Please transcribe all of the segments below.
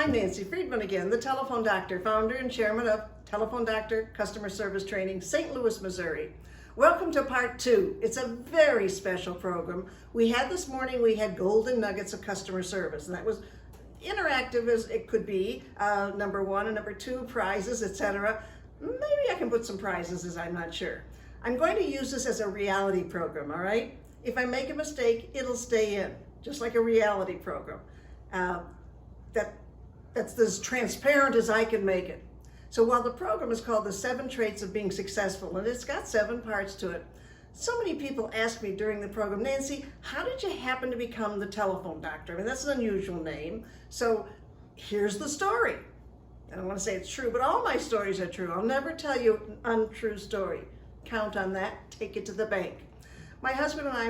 I'm Nancy Friedman again, the Telephone Doctor, founder and chairman of Telephone Doctor Customer Service Training, St. Louis, Missouri. Welcome to part 2. It's a very special program. This morning we had golden nuggets of customer service, and that was interactive as it could be. Number 1 and number 2, prizes, etc. Maybe I can put some prizes, as I'm not sure. I'm going to use this as a reality program, all right? If I make a mistake, it'll stay in, just like a reality program. That's as transparent as I can make it. So while the program is called The 7 Traits of Being Successful, and it's got 7 parts to it, so many people ask me during the program, Nancy, how did you happen to become the telephone doctor? I mean, that's an unusual name. So here's the story. I don't want to say it's true, but all my stories are true. I'll never tell you an untrue story. Count on that, take it to the bank. My husband and I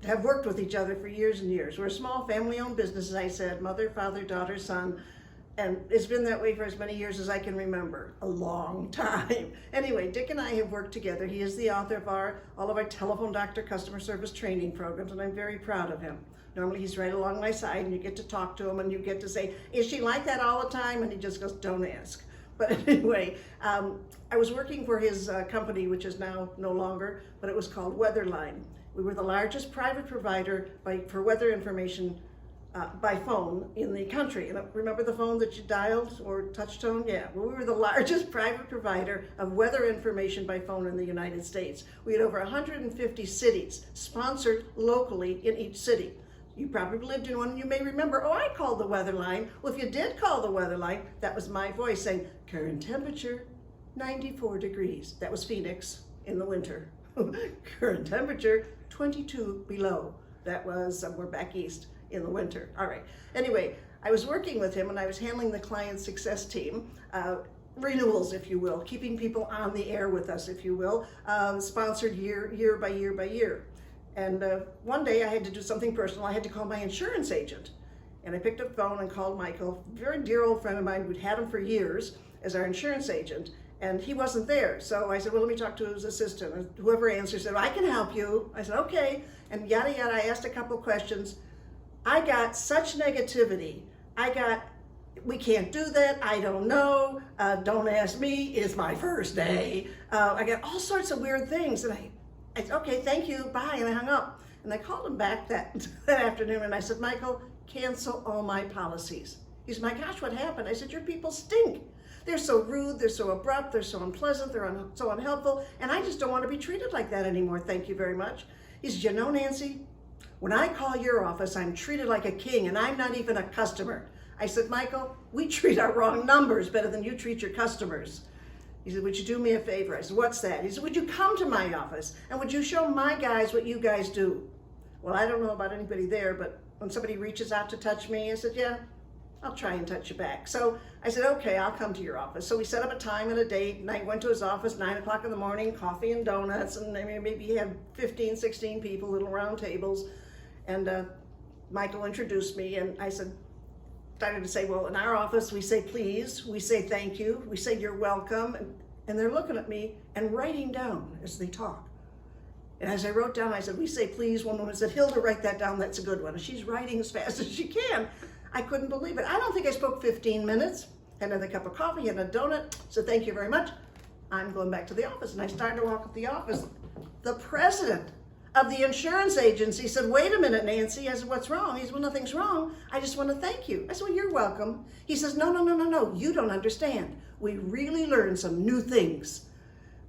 have worked with each other for years and years. We're a small family-owned business, as I said, mother, father, daughter, son, and it's been that way for as many years as I can remember, a long time. Anyway, Dick and I have worked together. He is the author of all of our Telephone Doctor customer service training programs, and I'm very proud of him. Normally he's right along my side, and you get to talk to him, and you get to say, is she like that all the time? And he just goes, don't ask. But anyway, I was working for his company, which is now no longer, but it was called Weatherline. We were the largest private provider for weather information by phone in the country. And remember the phone that you dialed or touch tone? Yeah, well, we were the largest private provider of weather information by phone in the United States. We had over 150 cities sponsored locally in each city. You probably lived in one and you may remember, oh, I called the weather line. Well, if you did call the weather line, that was my voice saying, current temperature, 94 degrees. That was Phoenix in the winter. Current temperature, 22 below. That was somewhere back east in the winter. All right. Anyway, I was working with him and I was handling the client success team, renewals, if you will, keeping people on the air with us, if you will, sponsored year by year by year. And one day I had to do something personal. I had to call my insurance agent. And I picked up the phone and called Michael, a very dear old friend of mine. We'd had him for years as our insurance agent, and he wasn't there. So I said, well, let me talk to his assistant. And whoever answered said, I can help you. I said, okay. And yada, yada, I asked a couple of questions. I got such negativity. We can't do that. I don't know. Don't ask me. It's my first day. I got all sorts of weird things. And I said, okay, thank you, bye, and I hung up. And I called him back that afternoon and I said, Michael, cancel all my policies. He said, my gosh, what happened? I said, your people stink. They're so rude, they're so abrupt, they're so unpleasant, they're so unhelpful, and I just don't want to be treated like that anymore, thank you very much. He said, you know, Nancy, when I call your office, I'm treated like a king, and I'm not even a customer. I said, Michael, we treat our wrong numbers better than you treat your customers. He said, would you do me a favor? I said, what's that? He said, would you come to my office and would you show my guys what you guys do? Well, I don't know about anybody there, but when somebody reaches out to touch me, I said, yeah, I'll try and touch you back. So I said, okay, I'll come to your office. So we set up a time and a date, and I went to his office, 9 o'clock in the morning, coffee and donuts, and maybe he had 15, 16 people, little round tables. And Michael introduced me, and I started to say, well, in our office, we say please, we say thank you, we say you're welcome, and they're looking at me and writing down as they talk. And as I wrote down, I said, we say please. One woman said, Hilda, write that down, that's a good one. And she's writing as fast as she can. I couldn't believe it. I don't think I spoke 15 minutes, had another cup of coffee, had a donut, said thank you very much. I'm going back to the office. And I started to walk up the office. The president of the insurance agency said, wait a minute, Nancy. I said, what's wrong? He said, well, nothing's wrong. I just want to thank you. I said, well, you're welcome. He says, no, you don't understand. We really learned some new things.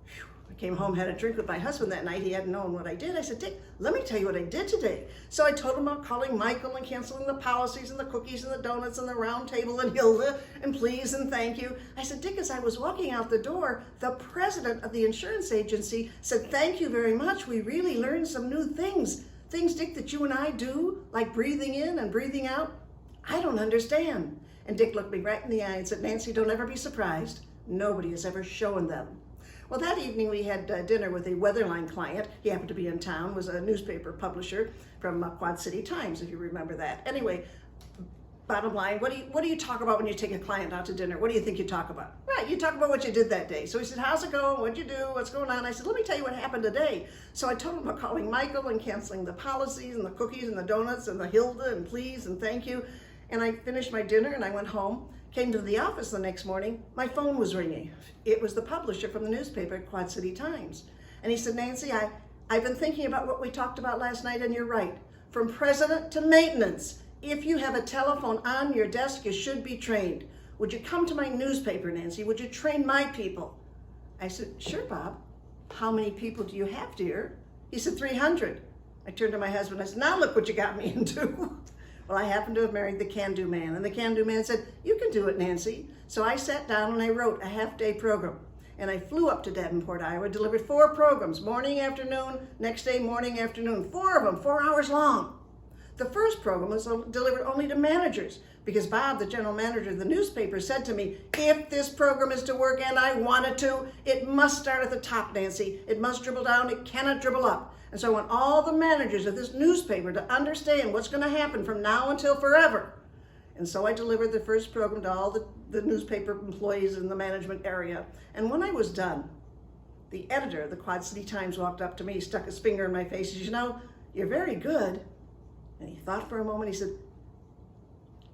Whew. I came home, had a drink with my husband that night. He hadn't known what I did. I said, Dick, let me tell you what I did today. So I told him about calling Michael and canceling the policies and the cookies and the donuts and the round table and Hilda and please and thank you. I said, Dick, as I was walking out the door, the president of the insurance agency said, thank you very much. We really learned some new things. Things, Dick, that you and I do, like breathing in and breathing out. I don't understand. And Dick looked me right in the eye and said, Nancy, don't ever be surprised. Nobody has ever shown them. Well, that evening we had dinner with a Weatherline client. He happened to be in town, was a newspaper publisher from Quad City Times, if you remember that. Anyway, bottom line, what do you talk about when you take a client out to dinner? What do you think you talk about? Right, you talk about what you did that day. So he said, how's it going? What'd you do? What's going on? I said, let me tell you what happened today. So I told him about calling Michael and canceling the policies and the cookies and the donuts and the Hilda and please and thank you. And I finished my dinner and I went home, came to the office the next morning, my phone was ringing. It was the publisher from the newspaper, Quad City Times. And he said, Nancy, I've been thinking about what we talked about last night, and you're right. From president to maintenance, if you have a telephone on your desk, you should be trained. Would you come to my newspaper, Nancy? Would you train my people? I said, sure, Bob. How many people do you have, dear? He said, 300. I turned to my husband. I said, now look what you got me into. Well, I happened to have married the can-do man, and the can-do man said, you can do it, Nancy. So I sat down and I wrote a half-day program. And I flew up to Davenport, Iowa, delivered 4 programs, morning, afternoon, next day, morning, afternoon, 4 of them, 4 hours long. The first program was delivered only to managers because Bob, the general manager of the newspaper, said to me, if this program is to work, and I want it to, it must start at the top, Nancy. It must dribble down, it cannot dribble up. And so I want all the managers of this newspaper to understand what's going to happen from now until forever. And so I delivered the first program to all the newspaper employees in the management area. And when I was done, the editor of the Quad City Times walked up to me, stuck his finger in my face, and said, you know, you're very good. And he thought for a moment, he said,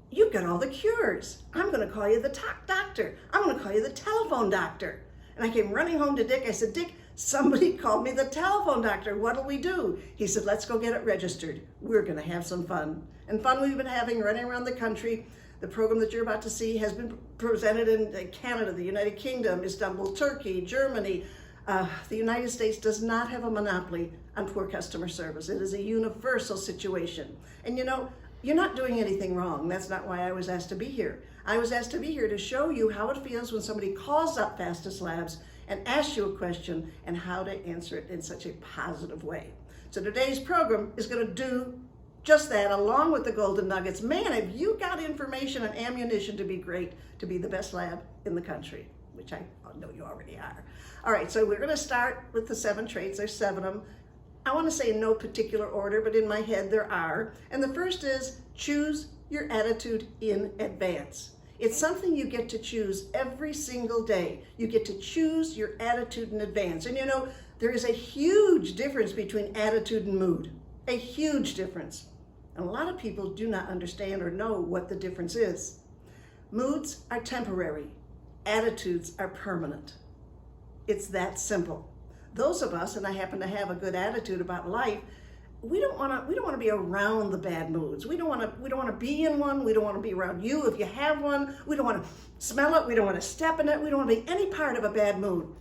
you've got all the cures. I'm going to call you the talk doctor. I'm going to call you the telephone doctor. And I came running home to Dick. I said, Dick, somebody called me the telephone doctor. What'll we do? He said, let's go get it registered. We're going to have some fun. And fun we've been having running around the country. The program that you're about to see has been presented in Canada, the United Kingdom, Istanbul, Turkey, Germany. The United States does not have a monopoly on poor customer service. It is a universal situation. And you know, you're not doing anything wrong. That's not why I was asked to be here. I was asked to be here to show you how it feels when somebody calls up Fastest Labs and asks you a question and how to answer it in such a positive way. So today's program is going to do just that, along with the golden nuggets. Man, have you got information and ammunition to be great, to be the best lab in the country, which I know you already are. All right, so we're going to start with the 7 traits. There's 7 of them. I want to say in no particular order, but in my head there are. And the first is choose your attitude in advance. It's something you get to choose every single day. You get to choose your attitude in advance. And you know, there is a huge difference between attitude and mood. A huge difference. And a lot of people do not understand or know what the difference is. Moods are temporary. Attitudes are permanent. It's that simple. Those of us, and I happen to have a good attitude about life, we don't want to be around the bad moods. We don't want to be in one. We don't want to be around you if you have one. We don't want to smell it. We don't want to step in it. We don't want to be any part of a bad mood.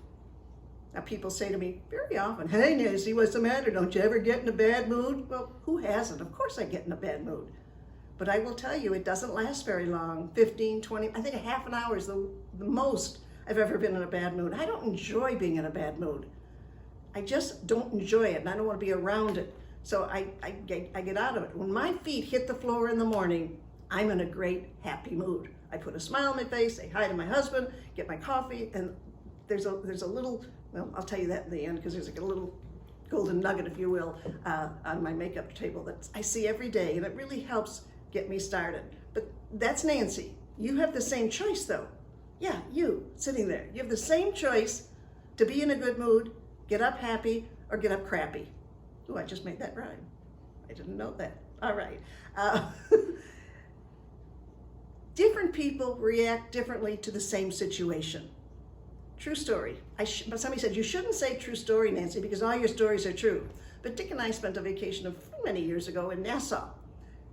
Now people say to me very often, hey Nancy, what's the matter? Don't you ever get in a bad mood? Well, who hasn't? Of course I get in a bad mood. But I will tell you, it doesn't last very long. 15, 20, I think a half an hour is the most I've ever been in a bad mood. I don't enjoy being in a bad mood. I just don't enjoy it, and I don't want to be around it. So I get out of it. When my feet hit the floor in the morning, I'm in a great, happy mood. I put a smile on my face, say hi to my husband, get my coffee, and there's a little, well, I'll tell you that in the end, because there's like a little golden nugget, if you will, on my makeup table that I see every day, and it really helps get me started. But that's Nancy. You have the same choice, though. Yeah, you, sitting there. You have the same choice to be in a good mood, get up happy, or get up crappy. Ooh, I just made that rhyme. I didn't know that. All right. Different people react differently to the same situation. True story. But somebody said, you shouldn't say true story, Nancy, because all your stories are true. But Dick and I spent a vacation of many years ago in Nassau.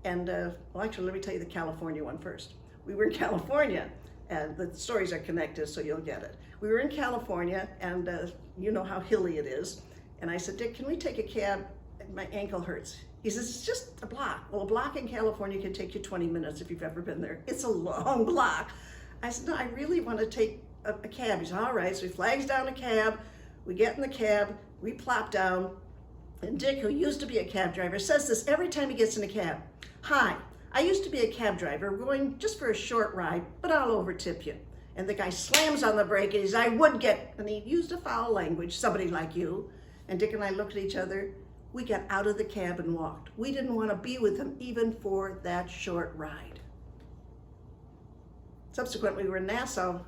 And, well, actually, let me tell you the California one first. We were in California, and the stories are connected, so you'll get it. We were in California, and you know how hilly it is. And I said, Dick, can we take a cab? My ankle hurts. He says, it's just a block. Well, a block in California can take you 20 minutes if you've ever been there. It's a long block. I said, no, I really want to take a cab. He said, all right. So he flags down a cab. We get in the cab. We plop down. And Dick, who used to be a cab driver, says this every time he gets in a cab. Hi, I used to be a cab driver going just for a short ride, but I'll overtip you. And the guy slams on the brake and he says, I would get, and he used a foul language, somebody like you. And Dick and I looked at each other. We got out of the cab and walked. We didn't want to be with him even for that short ride. Subsequently, we were in Nassau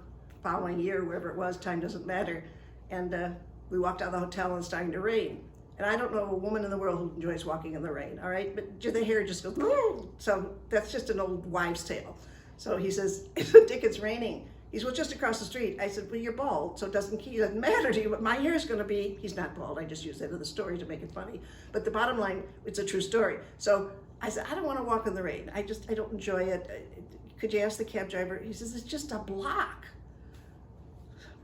following year, wherever it was, time doesn't matter. And we walked out of the hotel and it's starting to rain. And I don't know a woman in the world who enjoys walking in the rain, all right? But the hair just goes, so that's just an old wives' tale. So he says, Dick, it's raining. He said, well, just across the street. I said, well, you're bald, so it doesn't matter to you what my hair is going to be. He's not bald. I just used that in the story to make it funny. But the bottom line, it's a true story. So I said, I don't want to walk in the rain. I don't enjoy it. Could you ask the cab driver? He says, it's just a block.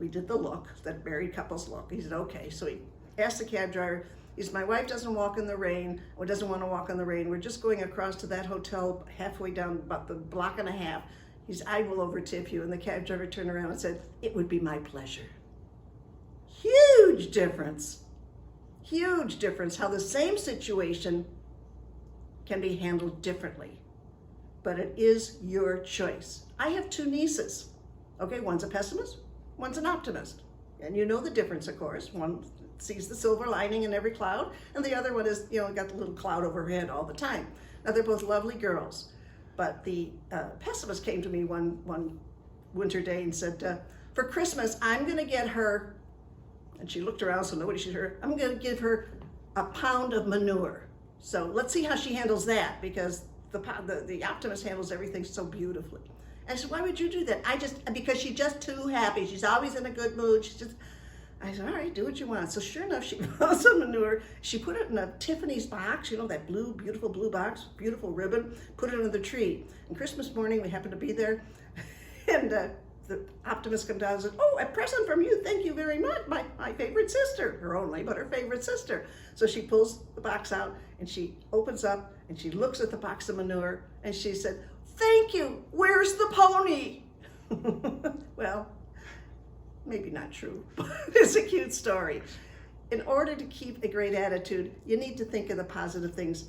We did the look, that married couples look. He said, okay. So he asked the cab driver, he said, my wife doesn't walk in the rain, or doesn't want to walk in the rain. We're just going across to that hotel halfway down, about the block and a half. He said, I will overtip you. And the cab driver turned around and said, it would be my pleasure. Huge difference. Huge difference how the same situation can be handled differently. But it is your choice. I have two nieces. Okay, one's a pessimist, one's an optimist. And you know the difference, of course. One sees the silver lining in every cloud, and the other one is, got the little cloud over her head all the time. Now, they're both lovely girls. But the pessimist came to me one winter day and said, for Christmas, I'm going to get her, and she looked around so nobody should hear her, I'm going to give her a pound of manure. So let's see how she handles that, because the optimist handles everything so beautifully. And I said, why would you do that? Because she's just too happy. She's always in a good mood. I said, all right, do what you want. So sure enough, she bought some manure. She put it in a Tiffany's box, that beautiful blue box, beautiful ribbon, put it under the tree. And Christmas morning, we happened to be there, and the optimist comes down and says, oh, a present from you, thank you very much, my favorite sister, her only, but her favorite sister. So she pulls the box out, and she opens up, and she looks at the box of manure, and she said, thank you, where's the pony? Well, maybe not true, but it's a cute story. In order to keep a great attitude, you need to think of the positive things